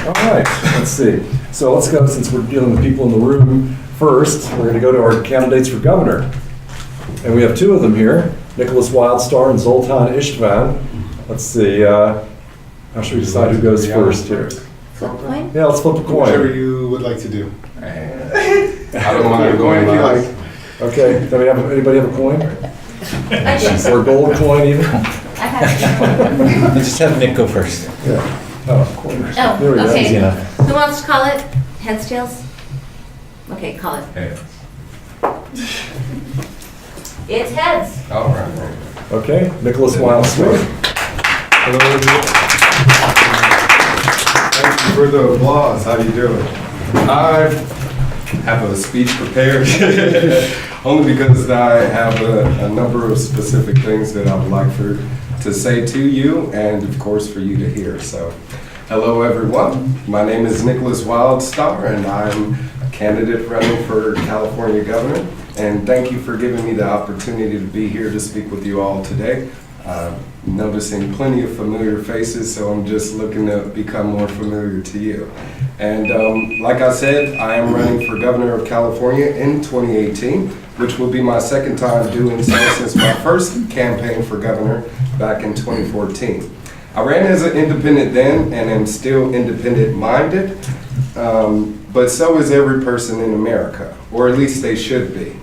All right, let's see. So let's go, since we're dealing with people in the room first, we're going to go to our candidates for governor. And we have two of them here, Nickolas Wildstar and Zoltan Istvan. Let's see, how should we decide who goes first here? Flip a coin? Yeah, let's flip a coin. Whatever you would like to do. I don't mind going last. Okay, anybody have a coin? Or a gold coin even? I have Let's just have Nick go first. Yeah. Oh, coin. Oh, There we go. okay. Easy enough. Who wants to call it? Heads, tails? Okay, call it. Heads. It's heads. All right. Okay, Nickolas Wildstar. Hello, everyone. Thank you for the applause. How you doing? I have a speech prepared, only because I have a number of specific things that I would like to say to you, and of course for you to hear. So, hello everyone. My name is Nickolas Wildstar, and I'm a candidate running for California governor. And thank you for giving me the opportunity to be here to speak with you all today. Noticing plenty of familiar faces, so I'm just looking to become more familiar to you. And like I said, I am running for governor of California in 2018, which will be my second time doing so since my first campaign for governor back in 2014. I ran as an independent then and am still independent-minded, but so is every person in America, or at least they should be.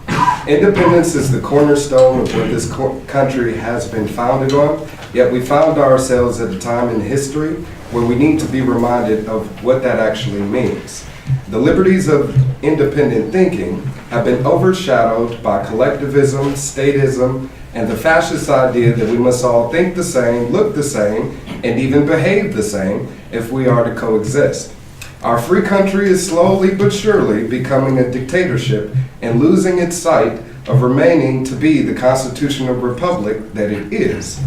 Independence is the cornerstone of what this country has been founded on, yet we found ourselves at a time in history where we need to be reminded of what that actually means. The liberties of independent thinking have been overshadowed by collectivism, statism, and the fascist idea that we must all think the same, look the same, and even behave the same if we are to coexist. Our free country is slowly but surely becoming a dictatorship and losing its sight of remaining to be the constitutional republic that it is.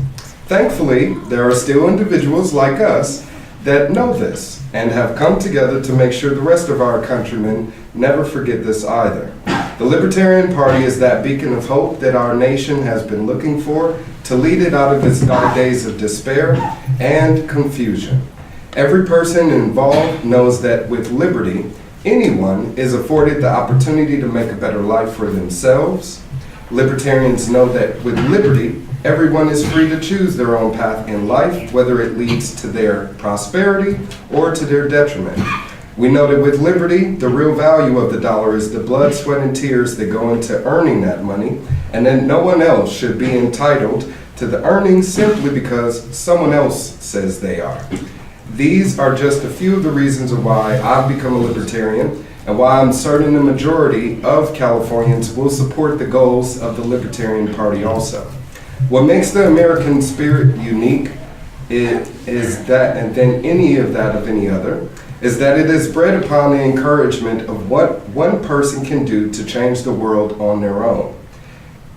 Thankfully, there are still individuals like us that know this and have come together to make sure the rest of our countrymen never forget this either. The Libertarian Party is that beacon of hope that our nation has been looking for to lead it out of its dark days of despair and confusion. Every person involved knows that with liberty, anyone is afforded the opportunity to make a better life for themselves. Libertarians know that with liberty, everyone is free to choose their own path in life, whether it leads to their prosperity or to their detriment. We know that with liberty, the real value of the dollar is the blood, sweat, and tears that go into earning that money, and that no one else should be entitled to the earnings simply because someone else says they are. These are just a few of the reasons of why I've become a libertarian and why I'm certain the majority of Californians will support the goals of the Libertarian Party also. What makes the American spirit unique is that, and then any of that of any other, is that it is bred upon the encouragement of what one person can do to change the world on their own.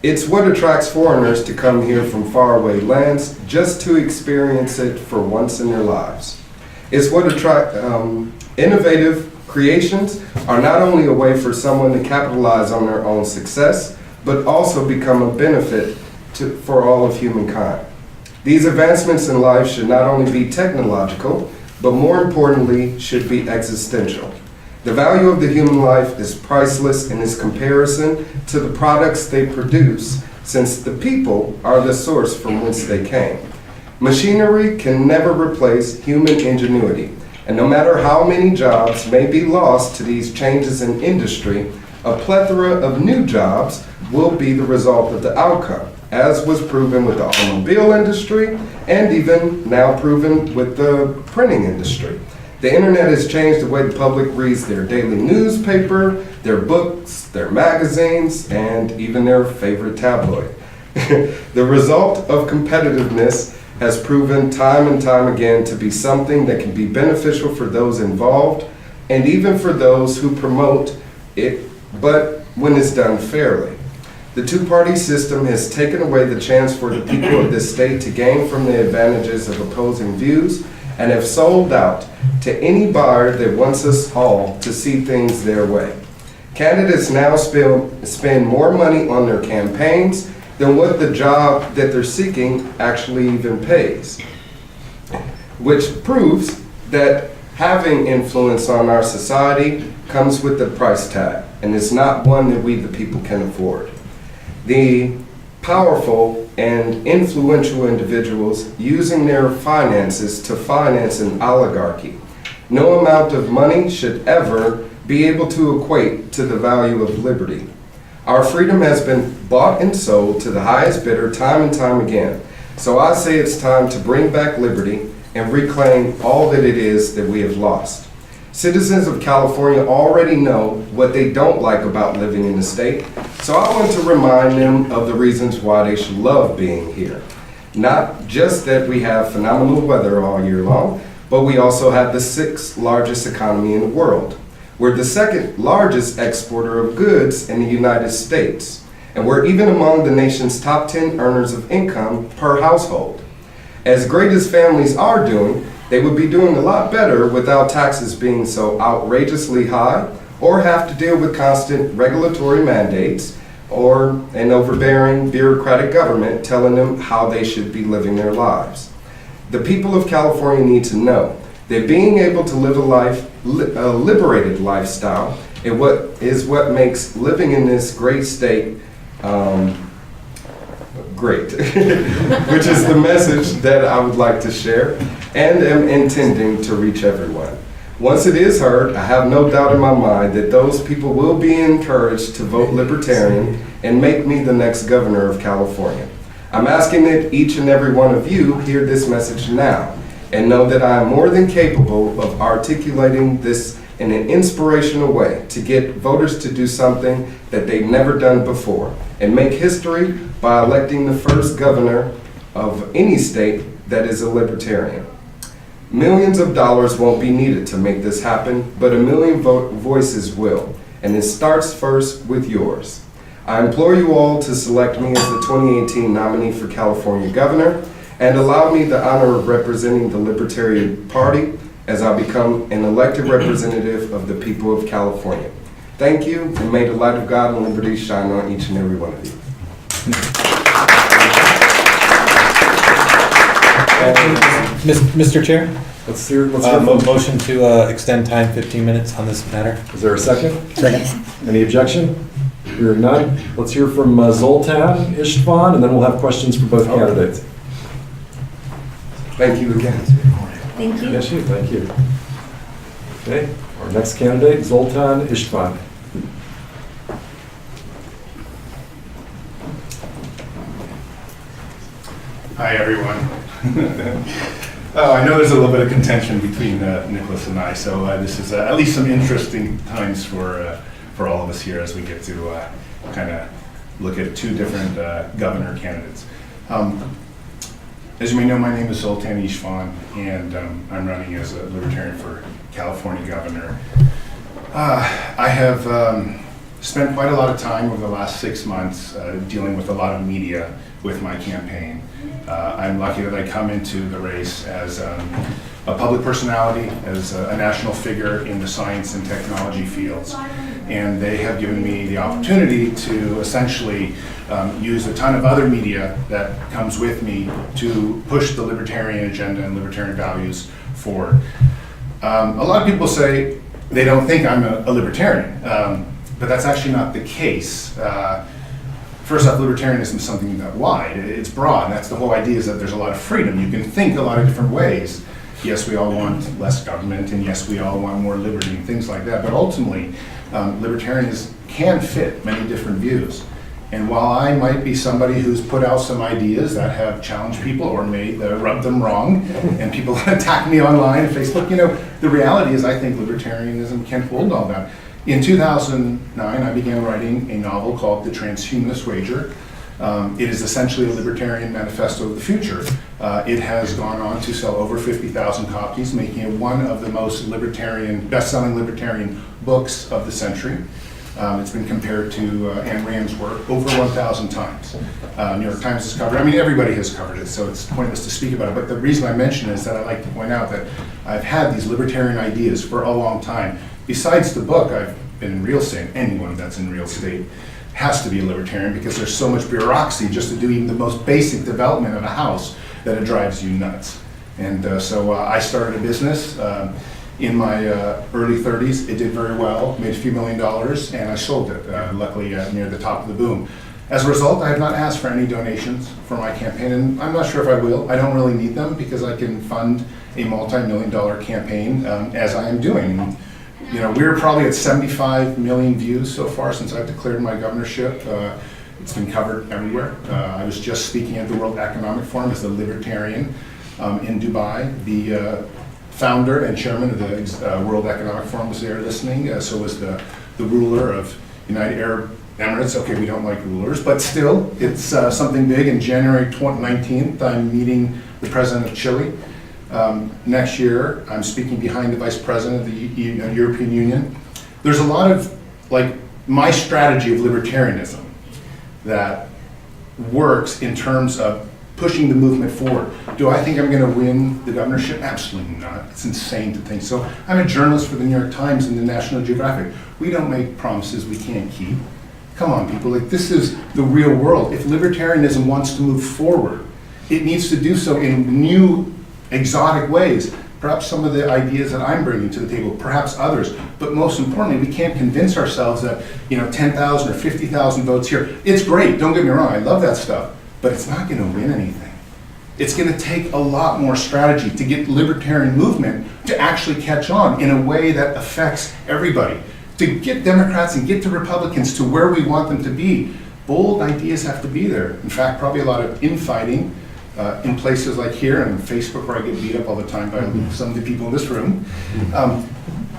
It's what attracts foreigners to come here from faraway lands just to experience it for once in their lives. It's what innovative creations are not only a way for someone to capitalize on their own success, but also become a benefit for all of humankind. These advancements in life should not only be technological, but more importantly, should be existential. The value of the human life is priceless in its comparison to the products they produce, since the people are the source from whence they came. Machinery can never replace human ingenuity, and no matter how many jobs may be lost to these changes in industry, a plethora of new jobs will be the result of the outcome, as was proven with the automobile industry and even now proven with the printing industry. The internet has changed the way the public reads their daily newspaper, their books, their magazines, and even their favorite tabloid. The result of competitiveness has proven time and time again to be something that can be beneficial for those involved and even for those who promote it, but when it's done fairly. The two-party system has taken away the chance for the people of this state to gain from the advantages of opposing views and have sold out to any buyer that wants us all to see things their way. Candidates now spend more money on their campaigns than what the job that they're seeking actually even pays, which proves that having influence on our society comes with a price tag, and it's not one that we the people can afford. The powerful and influential individuals using their finances to finance an oligarchy. No amount of money should ever be able to equate to the value of liberty. Our freedom has been bought and sold to the highest bidder time and time again. So I say it's time to bring back liberty and reclaim all that it is that we have lost. Citizens of California already know what they don't like about living in the state, so I want to remind them of the reasons why they should love being here. Not just that we have phenomenal weather all year long, but we also have the 6th largest economy in the world. We're the 2nd largest exporter of goods in the United States, and we're even among the nation's top 10 earners of income per household. As great as families are doing, they would be doing a lot better without taxes being so outrageously high or have to deal with constant regulatory mandates or an overbearing bureaucratic government telling them how they should be living their lives. The people of California need to know that being able to live a liberated lifestyle is what makes living in this great state great, which is the message that I would like to share and am intending to reach everyone. Once it is heard, I have no doubt in my mind that those people will be encouraged to vote Libertarian and make me the next governor of California. I'm asking that each and every one of you hear this message now and know that I am more than capable of articulating this in an inspirational way to get voters to do something that they've never done before and make history by electing the first governor of any state that is a libertarian. Millions of dollars won't be needed to make this happen, but a million voices will, and it starts first with yours. I implore you all to select me as the 2018 nominee for California governor and allow me the honor of representing the Libertarian Party as I become an elected representative of the people of California. Thank you, and may the light of God and liberty shine on each and every one of you. Mr. Chair, Let's hear from, motion to extend time 15 minutes on this matter. is there a second? Second. Any objection? Hearing none. Let's hear from Zoltan Istvan, and then we'll have questions for both candidates. Thank you again. Thank you. Yes, you. Thank you. Okay, our next candidate, Zoltan Istvan. Hi, everyone. I know there's a little bit of contention between Nickolas and I, so this is at least some interesting times for all of us here as we get to kind of look at two different governor candidates. As you may know, my name is Zoltan Istvan, and I'm running as a Libertarian for California governor. I have spent quite a lot of time over the last 6 months dealing with a lot of media with my campaign. I'm lucky that I come into the race as a public personality, as a national figure in the science and technology fields. And they have given me the opportunity to essentially use a ton of other media that comes with me to push the libertarian agenda and libertarian values forward. A lot of people say they don't think I'm a libertarian, but that's actually not the case. First off, libertarianism is something that wide, it's broad, and that's the whole idea, is that there's a lot of freedom. You can think a lot of different ways. Yes, we all want less government, and yes, we all want more liberty and things like that, but ultimately, libertarians can fit many different views. And while I might be somebody who's put out some ideas that have challenged people or may rub them wrong, and people attack me online, Facebook, the reality is I think libertarianism can hold all that. In 2009, I began writing a novel called The Transhumanist Wager. It is essentially a libertarian manifesto of the future. It has gone on to sell over 50,000 copies, making it one of the most best-selling libertarian books of the century. It's been compared to Ayn Rand's work over 1,000 times. New York Times has covered it. I mean, everybody has covered it, so it's pointless to speak about it. But the reason I mention it is that I like to point out that I've had these libertarian ideas for a long time. Besides the book, I've been in real estate. Anyone that's in real estate has to be a libertarian because there's so much bureaucracy just to do even the most basic development of a house that it drives you nuts. And so I started a business in my early 30s. It did very well, made a few $1 million, and I sold it, luckily near the top of the boom. As a result, I have not asked for any donations for my campaign, and I'm not sure if I will. I don't really need them because I can fund a multi-million-dollar campaign as I am doing. You know, we're probably at 75 million views so far since I've declared my governorship. It's been covered everywhere. I was just speaking at the World Economic Forum as the Libertarian in Dubai. The founder and chairman of the World Economic Forum was there listening. So was the ruler of United Arab Emirates. Okay, we don't like rulers, but still, it's something big. In January 19th, I'm meeting the president of Chile. Next year, I'm speaking behind the vice president of the European Union. There's a lot of, like, my strategy of libertarianism that works in terms of pushing the movement forward. Do I think I'm going to win the governorship? Absolutely not. It's insane to think so. I'm a journalist for the New York Times and the National Geographic. We don't make promises we can't keep. Come on, people, like, this is the real world. If libertarianism wants to move forward, it needs to do so in new, exotic ways. Perhaps some of the ideas that I'm bringing to the table, perhaps others. But most importantly, we can't convince ourselves that, 10,000 or 50,000 votes here. It's great, don't get me wrong, I love that stuff, but it's not gonna win anything. It's gonna take a lot more strategy to get the libertarian movement to actually catch on in a way that affects everybody. To get Democrats and get the Republicans to where we want them to be, bold ideas have to be there. In fact, probably a lot of infighting in places like here and Facebook, where I get beat up all the time by some of the people in this room.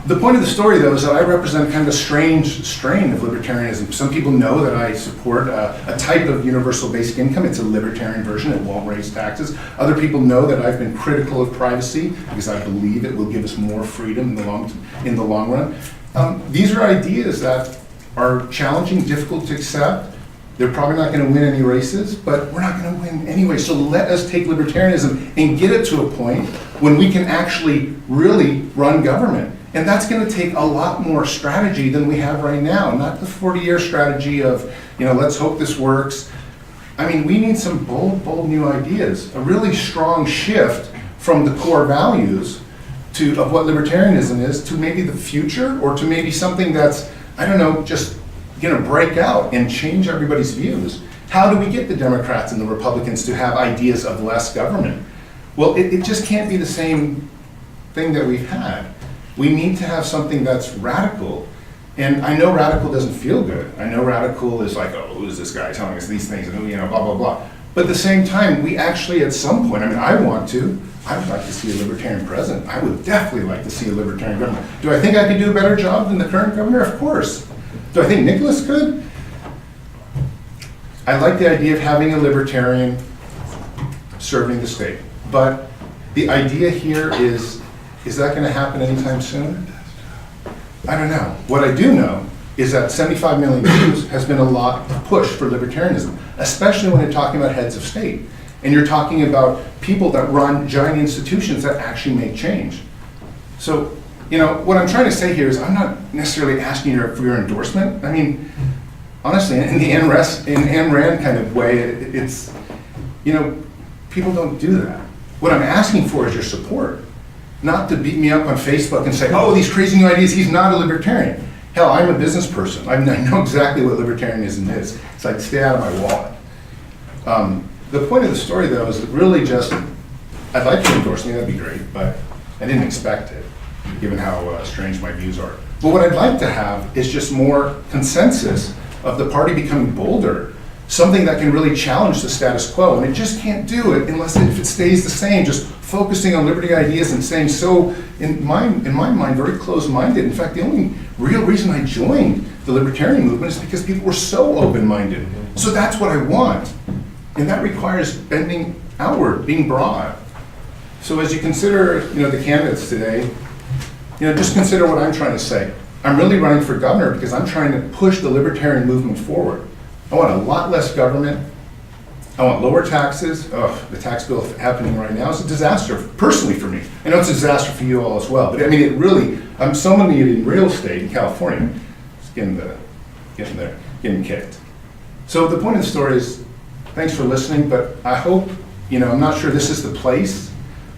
The point of the story, though, is that I represent kind of a strange strain of libertarianism. Some people know that I support a type of universal basic income. It's a libertarian version. It won't raise taxes. Other people know that I've been critical of privacy because I believe it will give us more freedom in the long run. These are ideas that are challenging, difficult to accept. They're probably not going to win any races, but we're not going to win anyway. So let us take libertarianism and get it to a point when we can actually really run government. And that's going to take a lot more strategy than we have right now, not the 40-year strategy of, let's hope this works. I mean, we need some bold new ideas, a really strong shift from the core values of what libertarianism is to maybe the future, or to maybe something that's, I don't know, just break out and change everybody's views. How do we get the Democrats and the Republicans to have ideas of less government? Well, it just can't be the same thing that we've had. We need to have something that's radical. And I know radical doesn't feel good. I know radical is like, oh, who is this guy telling us these things, and blah, blah, blah. But at the same time, we actually, at some point, I would like to see a libertarian president. I would definitely like to see a libertarian government. Do I think I could do a better job than the current governor? Of course. Do I think Nickolas could? I like the idea of having a libertarian serving the state. But the idea here is that going to happen anytime soon? I don't know. What I do know is that 75 million views has been a lot of push for libertarianism, especially when you're talking about heads of state. And you're talking about people that run giant institutions that actually make change. So, what I'm trying to say here is I'm not necessarily asking for your endorsement. I mean, honestly, in the Ayn Rand kind of way, it's, people don't do that. What I'm asking for is your support, not to beat me up on Facebook and say, oh, these crazy new ideas, he's not a libertarian. Hell, I'm a business person. I know exactly what libertarianism is. It's like, stay out of my wallet. The point of the story, though, is really just, I'd like you to endorse me, that'd be great, but I didn't expect it, given how strange my views are. But what I'd like to have is just more consensus of the party becoming bolder, something that can really challenge the status quo, and it just can't do it unless if it stays the same, just focusing on liberty ideas and staying so, in my mind, very closed-minded. In fact, the only real reason I joined the libertarian movement is because people were so open-minded. So that's what I want. And that requires bending outward, being broad. So as you consider, the candidates today, just consider what I'm trying to say. I'm really running for governor because I'm trying to push the libertarian movement forward. I want a lot less government. I want lower taxes. The tax bill happening right now is a disaster, personally for me. I know it's a disaster for you all as well, but it really, I'm someone in real estate in California, it's getting kicked. So the point of the story is, thanks for listening, but I hope, I'm not sure this is the place,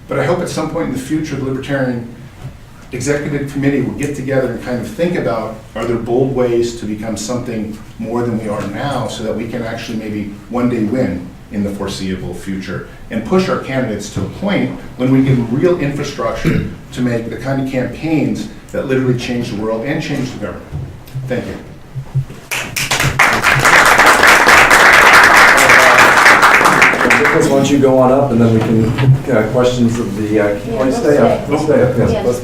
but I hope at some point in the future, the libertarian executive committee will get together and kind of think about, are there bold ways to become something more than we are now so that we can actually maybe one day win in the foreseeable future and push our candidates to a point when we give them real infrastructure to make the kind of campaigns that literally change the world and change the government. Thank you. Nicholas, why don't you go on up, and then we can, questions of the, please stay up, please stay up, yes, both-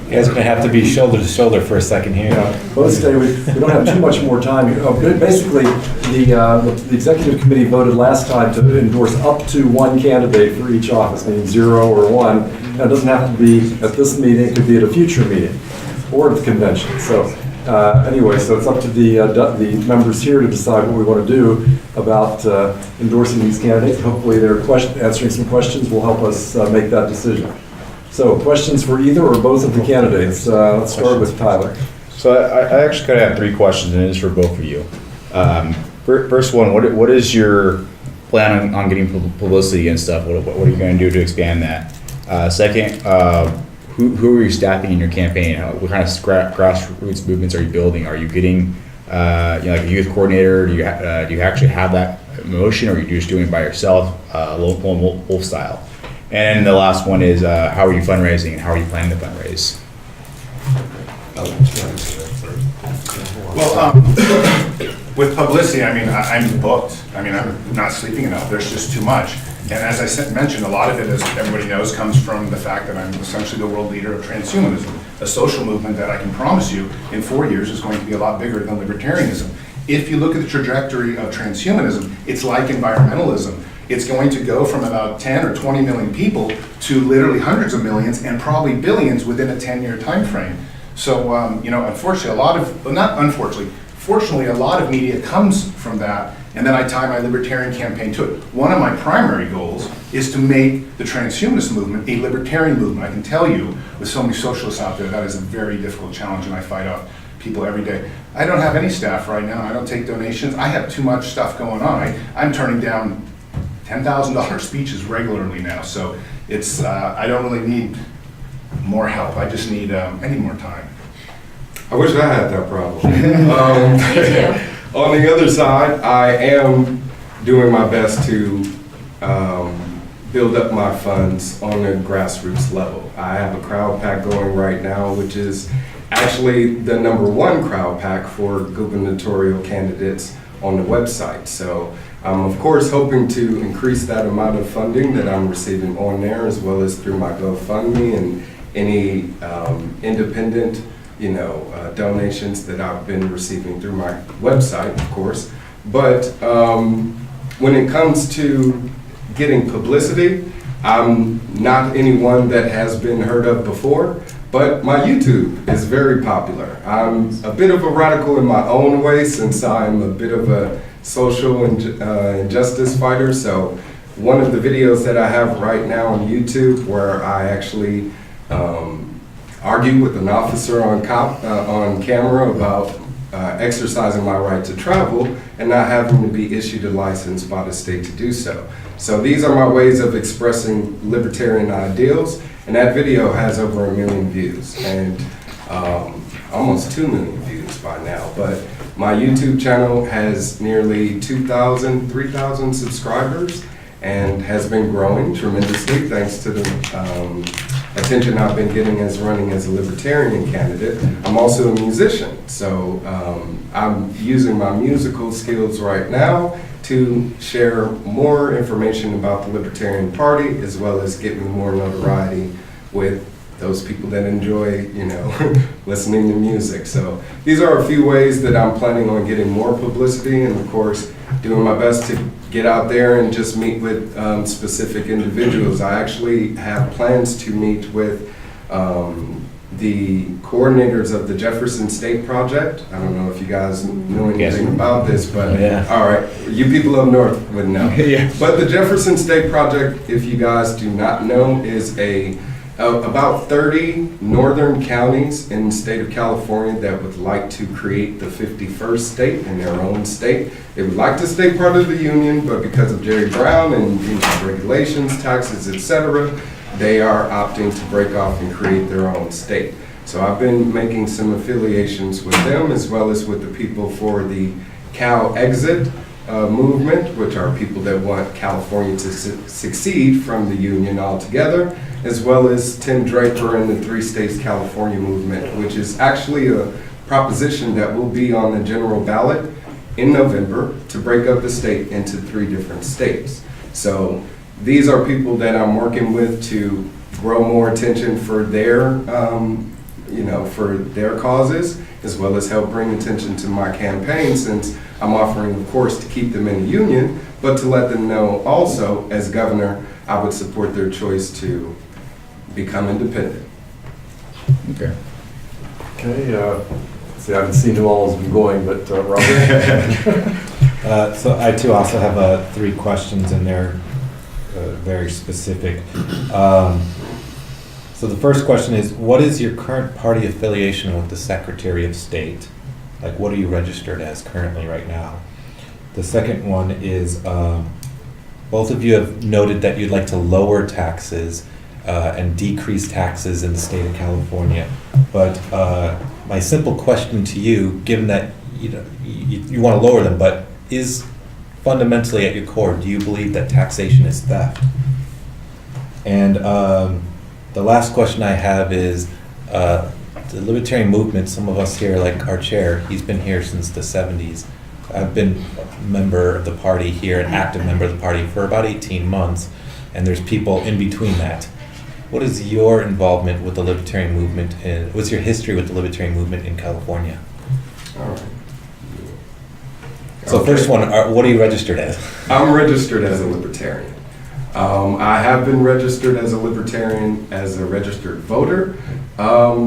You guys are gonna have to be shoulder to shoulder for a second here. yeah, both stay, we don't have too much more time here. Oh, basically, the executive committee voted last time to endorse up to one candidate for each office, meaning 0 or 1. Now, it doesn't have to be at this meeting, it could be at a future meeting, or at the convention, so. Anyway, so it's up to the members here to decide what we want to do about endorsing these candidates. Hopefully their answering some questions will help us make that decision. So questions for either or both of the candidates. Let's start with Tyler. So I actually kind of have 3 questions, and it is for both of you. First one, what is your plan on getting publicity and stuff? What are you going to do to expand that? Second, who are you staffing in your campaign? What kind of grassroots movements are you building? Are you getting like a youth coordinator? Do you actually have that motion, or are you just doing it by yourself, lone wolf style? And the last one is how are you fundraising and how are you planning to fundraise? Well, with publicity, I mean, I'm booked. I mean, I'm not sleeping enough. There's just too much. And as I mentioned, a lot of it, as everybody knows, comes from the fact that I'm essentially the world leader of transhumanism, a social movement that I can promise you in 4 years is going to be a lot bigger than libertarianism. If you look at the trajectory of transhumanism, it's like environmentalism. It's going to go from about 10 or 20 million people to literally hundreds of millions and probably billions within a 10-year time frame. So, unfortunately, fortunately, a lot of media comes from that, and then I tie my libertarian campaign to it. One of my primary goals is to make the transhumanist movement a libertarian movement. I can tell you, with so many socialists out there, that is a very difficult challenge, and I fight off people every day. I don't have any staff right now. I don't take donations. I have too much stuff going on. I'm turning down $10,000 speeches regularly now, so it's I don't really need more help. I just need I need more time. I wish I had that problem. On the other side, I am doing my best to build up my funds on a grassroots level. I have a crowd pack going right now, which is actually the #1 crowd pack for gubernatorial candidates on the website. So I'm of course hoping to increase that amount of funding that I'm receiving on there, as well as through my GoFundMe and any independent donations that I've been receiving through my website, of course. But when it comes to getting publicity, I'm not anyone that has been heard of before, but my YouTube is very popular. I'm a bit of a radical in my own way, since I'm a bit of a social injustice fighter. So one of the videos that I have right now on YouTube, where I actually argue with an officer on camera about exercising my right to travel and not having to be issued a license by the state to do so. So these are my ways of expressing libertarian ideals, and that video has over 1 million views and almost 2 million views by now. But my YouTube channel has nearly 2,000, 3,000 subscribers and has been growing tremendously thanks to the attention I've been getting as running as a libertarian candidate. I'm also a musician, so I'm using my musical skills right now to share more information about the Libertarian Party, as well as get me more notoriety with those people that enjoy, listening to music. So these are a few ways that I'm planning on getting more publicity, and of course, doing my best to get out there and just meet with specific individuals. I actually have plans to meet with the coordinators of the Jefferson State Project. I don't know if you guys know anything about this, but all right, you people up north would know. But the Jefferson State Project, if you guys do not know, is about 30 northern counties in the state of California that would like to create the 51st state in their own state. They would like to stay part of the union, but because of Jerry Brown and regulations, taxes, etc., they are opting to break off and create their own state. So I've been making some affiliations with them as well as with the people for the Cal Exit movement, which are people that want California to succeed from the union altogether, as well as Tim Draper and the Three States California movement, which is actually a proposition that will be on the general ballot in November to break up the state into 3 different states. So these are people that I'm working with to grow more attention for their, for their causes, as well as help bring attention to my campaign, since I'm offering, of course, to keep them in the union, but to let them know also, as governor, I would support their choice to become independent. Okay. Okay, see, I haven't seen who all has been going, but Robert? So I too also have 3 questions, and they're very specific. So the first question is, what is your current party affiliation with the Secretary of State? Like, what are you registered as currently right now? The second one is, both of you have noted that you'd like to lower taxes and decrease taxes in the state of California. But my simple question to you, given that you want to lower them, but is fundamentally at your core, do you believe that taxation is theft? And the last question I have is, the Libertarian movement, some of us here, like our chair, he's been here since the 70s. I've been a member of the party here, an active member of the party for about 18 months, and there's people in between that. What is your involvement with the Libertarian movement, and what's your history with the Libertarian movement in California? All right. So Okay. first one, what are you registered as? I'm registered as a Libertarian. I have been registered as a Libertarian, as a registered voter,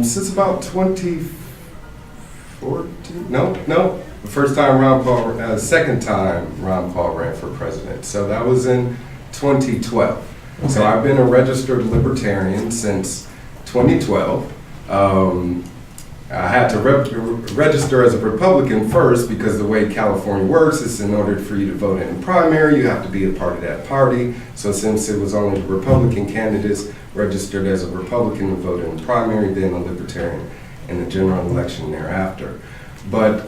since about 2014. No, the first time second time Ron Paul ran for president. So that was in 2012. So Okay. I've been a registered Libertarian since 2012. I had to register as a Republican first, because the way California works is, in order for you to vote in a primary, you have to be a part of that party. So since it was only the Republican candidates, registered as a Republican to vote in the primary, then a Libertarian in the general election thereafter. But,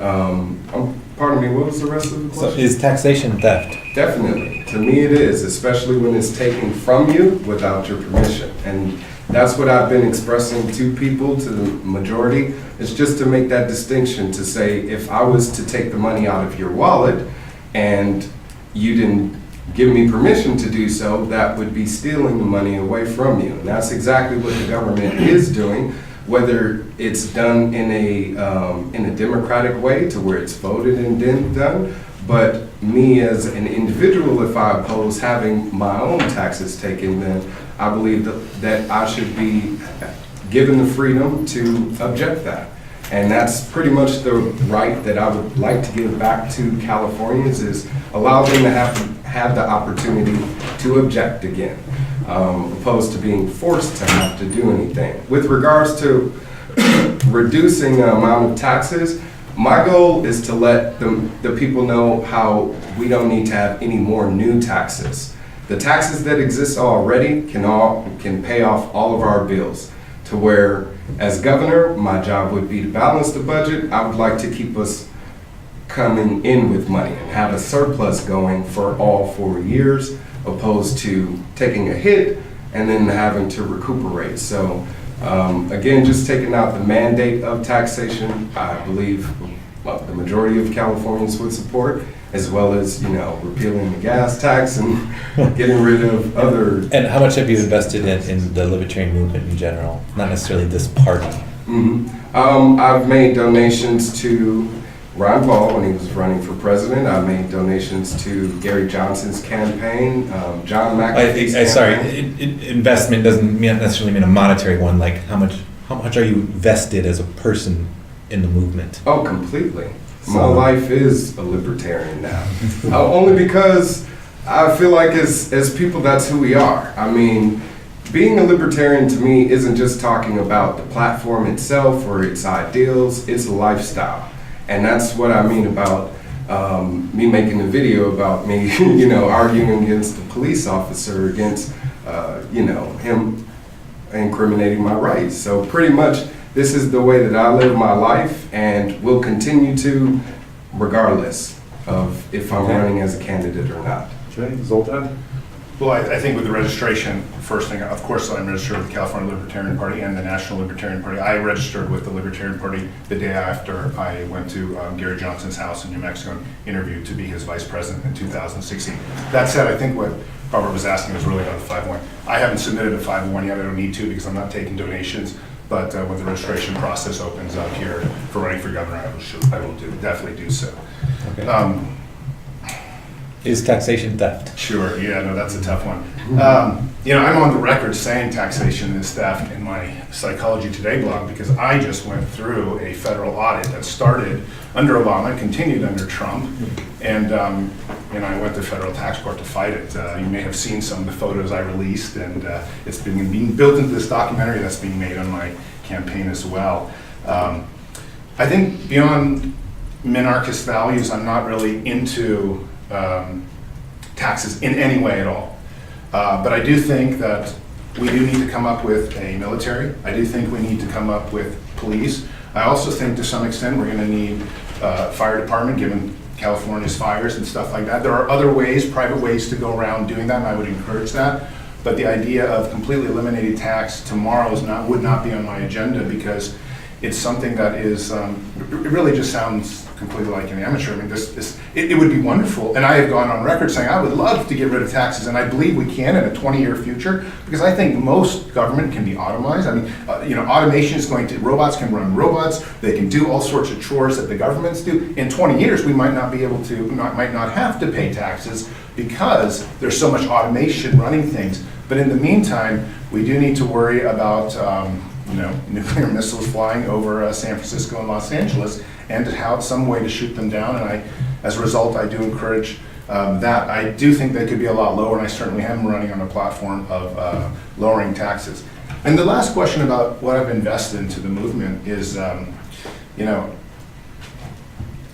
pardon me, what was the rest of the So question? is taxation theft? Definitely. To me it is, especially when it's taken from you without your permission. And that's what I've been expressing to people, to the majority. It's just to make that distinction, to say, if I was to take the money out of your wallet and you didn't give me permission to do so, that would be stealing the money away from you. And that's exactly what the government is doing, whether it's done in a democratic way, to where it's voted and then done. But me as an individual, if I oppose having my own taxes taken, then I believe that I should be given the freedom to object that. And that's pretty much the right that I would like to give back to Californians, is allow them to have the opportunity to object again, opposed to being forced to have to do anything. With regards to reducing the amount of taxes, my goal is to let the people know how we don't need to have any more new taxes. The taxes that exist already can pay off all of our bills, to where, as governor, my job would be to balance the budget. I would like to keep us coming in with money and have a surplus going for all 4 years, opposed to taking a hit and then having to recuperate. So again, just taking out the mandate of taxation, I believe the majority of Californians would support, as well as, repealing the gas tax and getting rid of other. And how much have you invested in the Libertarian movement in general? Not necessarily this party. I've made donations to Ron Paul when he was running for president. I made donations to Gary Johnson's campaign, John McAfee's campaign. Sorry, investment doesn't necessarily mean a monetary one. Like, how much are you vested as a person in the movement? Oh, completely. My life is a libertarian now. Only because I feel like as people, that's who we are. I mean, being a libertarian to me isn't just talking about the platform itself or its ideals, it's a lifestyle. And that's what I mean about me making a video about me, arguing against a police officer, against him incriminating my rights. So pretty much, this is the way that I live my life and will continue to, regardless of if I'm running as a candidate or not. Okay, Zoltan? Well, I think with the registration, first thing, of course, I'm registered with the California Libertarian Party and the National Libertarian Party. I registered with the Libertarian Party the day after I went to Gary Johnson's house in New Mexico and interviewed to be his vice president in 2016. That said, I think what Robert was asking was really about the 501. I haven't submitted a 501 yet. I don't need to because I'm not taking donations. But when the registration process opens up here for running for governor, I will definitely do so. Okay. Is taxation theft? Sure, yeah, no, that's a tough one. I'm on the record saying taxation is theft in my Psychology Today blog because I just went through a federal audit that started under Obama, continued under Trump, and I went to federal tax court to fight it. You may have seen some of the photos I released, and it's being built into this documentary that's being made on my campaign as well. I think beyond minarchist values, I'm not really into taxes in any way at all. But I do think that we do need to come up with a military. I do think we need to come up with police. I also think to some extent we're going to need fire department, given California's fires and stuff like that. There are other ways, private ways to go around doing that, and I would encourage that. But the idea of completely eliminating tax tomorrow would not be on my agenda because it's something that is, it really just sounds completely like an amateur. I mean, it would be wonderful. And I have gone on record saying I would love to get rid of taxes, and I believe we can in a 20-year future, because I think most government can be automized. I mean, automation is robots can run robots, they can do all sorts of chores that the governments do. In 20 years, we might not be able to, might not have to pay taxes because there's so much automation running things. But in the meantime, we do need to worry about nuclear missiles flying over San Francisco and Los Angeles, and some way to shoot them down. And as a result, I do encourage that. I do think they could be a lot lower, and I certainly am running on a platform of lowering taxes. And the last question about what I've invested into the movement is,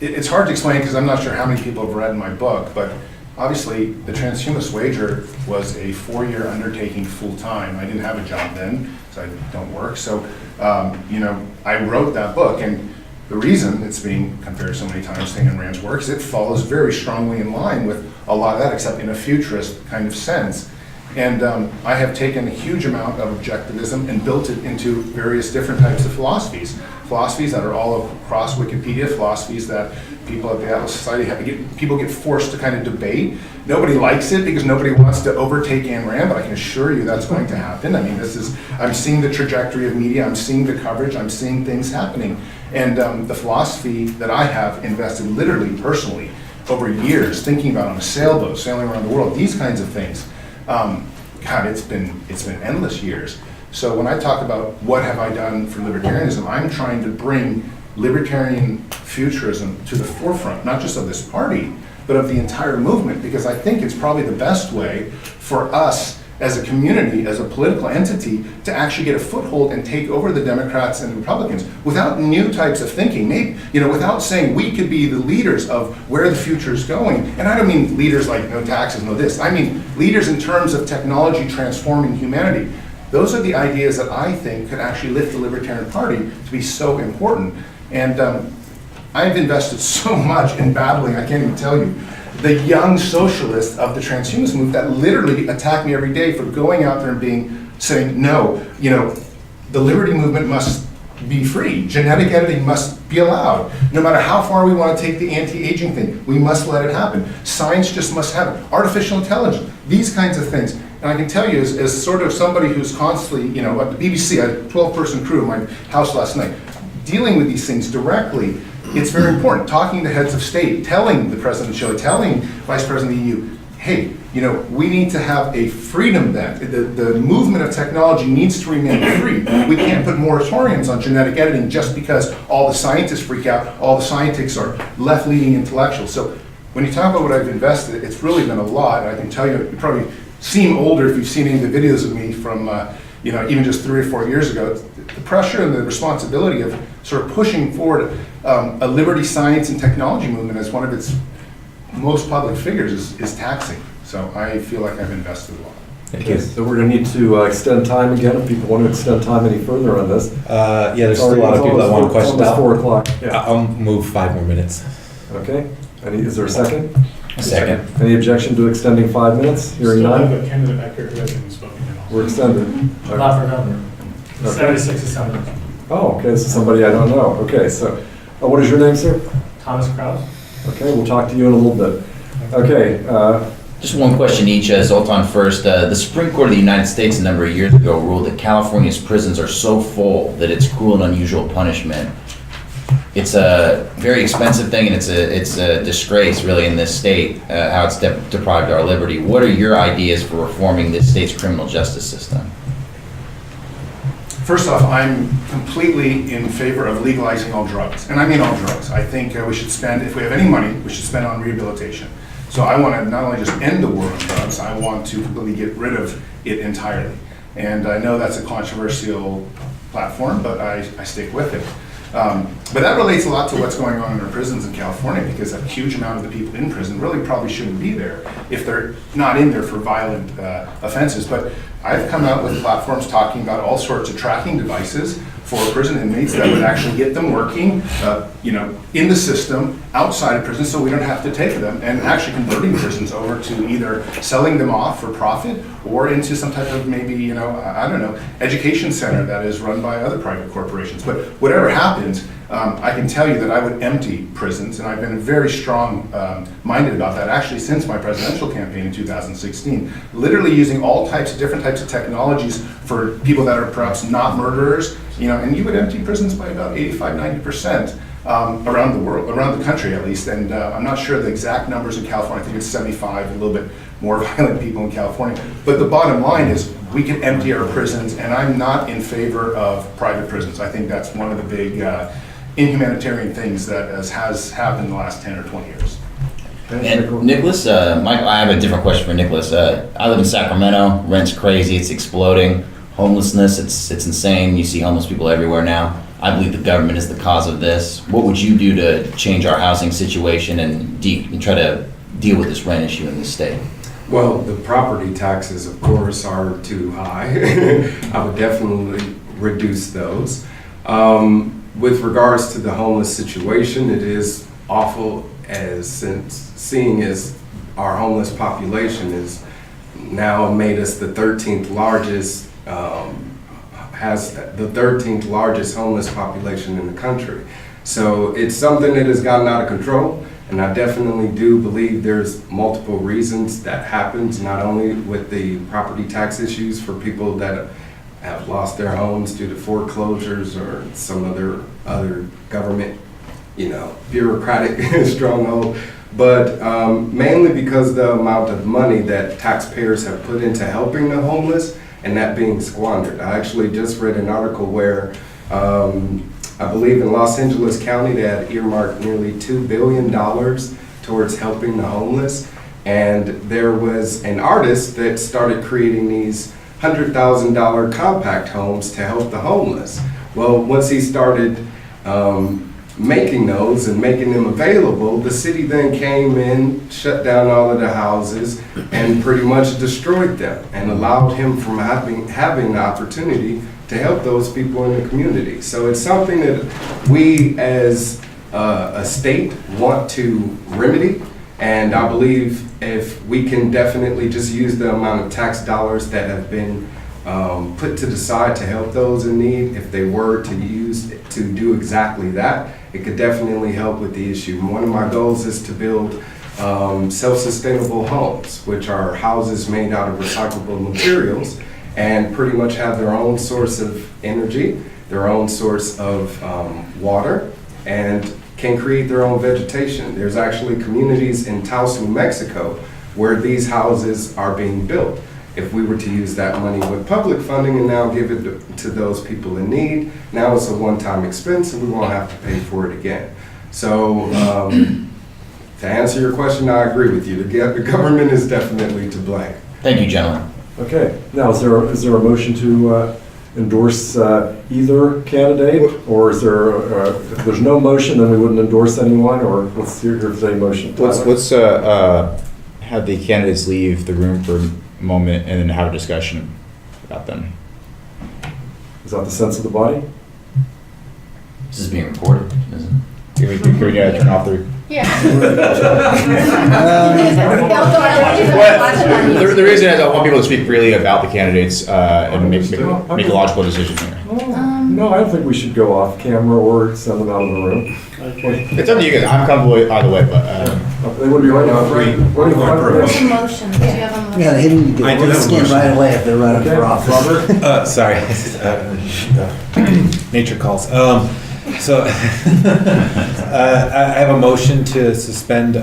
it's hard to explain because I'm not sure how many people have read my book, but obviously the Transhumanist Wager was a 4-year undertaking full-time. I didn't have a job then, so I don't work. So, I wrote that book, and the reason it's being compared so many times to Ayn Rand's work is it follows very strongly in line with a lot of that, except in a futurist kind of sense. And I have taken a huge amount of objectivism and built it into various different types of philosophies that are all across Wikipedia, philosophies that people at the Atlas Society people get forced to kind of debate. Nobody likes it because nobody wants to overtake Ayn Rand, but I can assure you that's going to happen. I mean, I'm seeing the trajectory of media, I'm seeing the coverage, I'm seeing things happening. And the philosophy that I have invested literally, personally, over years, thinking about on a sailboat, sailing around the world, these kinds of things. God, it's been endless years. So when I talk about what have I done for libertarianism, I'm trying to bring libertarian futurism to the forefront, not just of this party, but of the entire movement, because I think it's probably the best way for us as a community, as a political entity, to actually get a foothold and take over the Democrats and the Republicans without new types of thinking. Maybe, without saying we could be the leaders of where the future is going. And I don't mean leaders like no taxes, no this. I mean leaders in terms of technology transforming humanity. Those are the ideas that I think could actually lift the Libertarian Party to be so important. And I've invested so much in battling, I can't even tell you, the young socialists of the transhumanist movement that literally attack me every day for going out there and saying, no, the liberty movement must be free. Genetic editing must be allowed. No matter how far we want to take the anti-aging thing, we must let it happen. Science just must happen. Artificial intelligence, these kinds of things. And I can tell you, as sort of somebody who's constantly, at the BBC, I had a 12-person crew in my house last night, dealing with these things directly, it's very important. Talking to heads of state, telling the President of Chile, telling Vice President of the EU, hey, we need to have a freedom then. The movement of technology needs to remain free. We can't put moratoriums on genetic editing just because all the scientists freak out, all the scientists are left-leaning intellectuals. So when you talk about what I've invested, it's really been a lot. I can tell you, you probably seem older if you've seen any of the videos of me from, even just 3 or 4 years ago. The pressure and the responsibility of sort of pushing forward a liberty, science, and technology movement as one of its most public figures is taxing. So I feel like I've invested a lot. Thank Okay, you. so we're gonna need to extend time again, if people want to extend time any further on this. Yeah, there's still a lot of people that want questions It's almost out. 4 o'clock, yeah. I'll move 5 more minutes. Okay, is there a second? Second. Any objection to extending 5 minutes? Hearing Still have none, a candidate back here who hasn't spoken at all. we're extended. Not for governor. Okay. 76 is something. Oh, okay, this is somebody I don't know. Okay, so, what is your name, sir? Thomas Kraus. Okay, we'll talk to you in a little bit. Okay, Just one question each, Zoltan first. The Supreme Court of the United States a number of years ago ruled that California's prisons are so full that it's cruel and unusual punishment. It's a very expensive thing, and it's a disgrace, really, in this state, how it's deprived our liberty. What are your ideas for reforming this state's criminal justice system? First off, I'm completely in favor of legalizing all drugs, and I mean all drugs. I think we should spend, if we have any money, we should spend on rehabilitation. So I want to not only just end the war on drugs, I want to completely get rid of it entirely. And I know that's a controversial platform, but I stick with it. But that relates a lot to what's going on in our prisons in California, because a huge amount of the people in prison really probably shouldn't be there if they're not in there for violent offenses. But I've come out with platforms talking about all sorts of tracking devices for prison inmates that would actually get them working, in the system outside of prison, so we don't have to take them, and actually converting prisons over to either selling them off for profit or into some type of maybe, I don't know, education center that is run by other private corporations. But whatever happens, I can tell you that I would empty prisons, and I've been very strong minded about that actually since my presidential campaign in 2016, literally using all different types of technologies for people that are perhaps not murderers, and you would empty prisons by about 85–90% around the world, around the country at least. And I'm not sure the exact numbers in California. I think it's 75, a little bit more violent people in California. But the bottom line is we can empty our prisons, and I'm not in favor of private prisons. I think that's one of the big inhumanitarian things that has happened in the last 10 or 20 years. And Nickolas, Michael, I have a different question for Nickolas. I live in Sacramento. Rent's crazy. It's exploding. Homelessness, it's insane. You see homeless people everywhere now. I believe the government is the cause of this. What would you do to change our housing situation and try to deal with this rent issue in this state? Well, the property taxes, of course, are too high. I would definitely reduce those. With regards to the homeless situation, it is awful seeing as our homeless population is now made us the 13th largest, has the 13th largest homeless population in the country. So it's something that has gotten out of control, and I definitely do believe there's multiple reasons that happens, not only with the property tax issues for people that have lost their homes due to foreclosures or some other government, bureaucratic stronghold, but mainly because the amount of money that taxpayers have put into helping the homeless and that being squandered. I actually just read an article where I believe in Los Angeles County they had earmarked nearly $2 billion towards helping the homeless, and there was an artist that started creating these $100,000 compact homes to help the homeless. Well, once he started making those and making them available, the city then came in, shut down all of the houses, and pretty much destroyed them, and allowed him from having the opportunity to help those people in the community. So it's something that we as a state want to remedy, and I believe if we can definitely just use the amount of tax dollars that have been put to the side to help those in need, if they were to do exactly that, it could definitely help with the issue. One of my goals is to build self-sustainable homes, which are houses made out of recyclable materials and pretty much have their own source of energy, their own source of water, and can create their own vegetation. There's actually communities in Taos, New Mexico, where these houses are being built. If we were to use that money with public funding and now give it to those people in need, now it's a one-time expense and we won't have to pay for it again. So to answer your question, I agree with you. The government is definitely to blame. Thank you, gentlemen. Okay, now is there a motion to endorse either candidate, or is there, if there's no motion, then we wouldn't endorse anyone, or what's your motion? Let's have the candidates leave the room for moment and then have a discussion about them. Is that the sense of the body? This is being recorded, isn't it? Can we turn off the? Well, the reason is I want people to speak freely about the candidates and make a logical decision here. No, I don't think we should go off camera or send them out of the room. It's up to you guys. I'm comfortable either way, but They would be right now. What do you What's the motion? Do you have a motion? Yeah, they didn't I do get have a skin motion. right away if they're running Okay, for office. Robert? Sorry. Nature calls. So I have a motion to suspend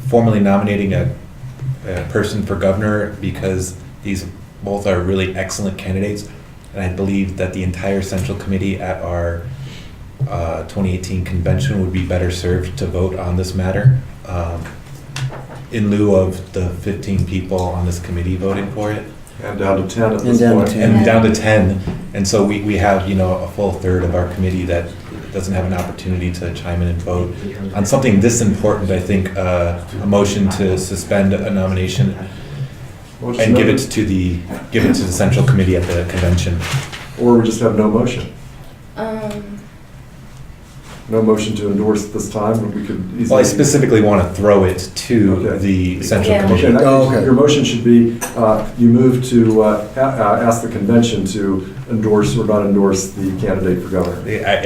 formally nominating a person for governor because these both are really excellent candidates. And I believe that the entire Central Committee at our 2018 convention would be better served to vote on this matter in lieu of the 15 people on this committee voting for it. And down to 10 at And this down to point. 10. And down to 10, and so we have, a full third of our committee that doesn't have an opportunity to chime in and vote. On something this important, I think a motion to suspend a nomination and give it to the Central Committee at the convention. Or we just have no motion. Um, No motion to endorse at this time, but we could easily. Well, I specifically want to throw it to Okay. the Central Yeah. Okay, in Committee. that Oh, case, okay. your motion should be, you move to ask the convention to endorse or not endorse the candidate for governor.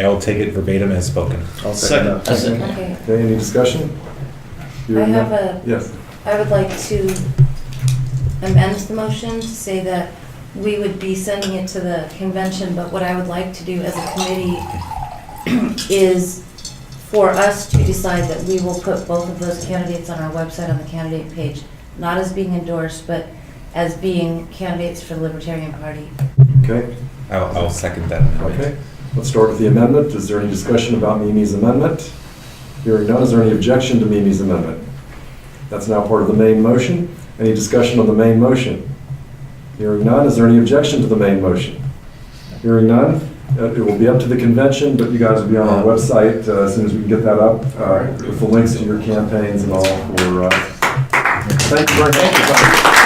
I'll take it verbatim as spoken. I'll second that. Okay, Okay, any discussion? I have Yes. I would like to amend the motion to say that we would be sending it to the convention, but what I would like to do as a committee is for us to decide that we will put both of those candidates on our website on the candidate page, not as being endorsed, but as being candidates for the Libertarian Party. Okay, I'll second that amendment. okay. Let's start with the amendment. Is there any discussion about Mimi's amendment? Hearing none, is there any objection to Mimi's amendment? That's now part of the main motion. Any discussion on the main motion? Hearing none, is there any objection to the main motion? Hearing none, it will be up to the convention, but you guys will be on our website as soon as we can get that up with the links to your campaigns and all for, thank you very much.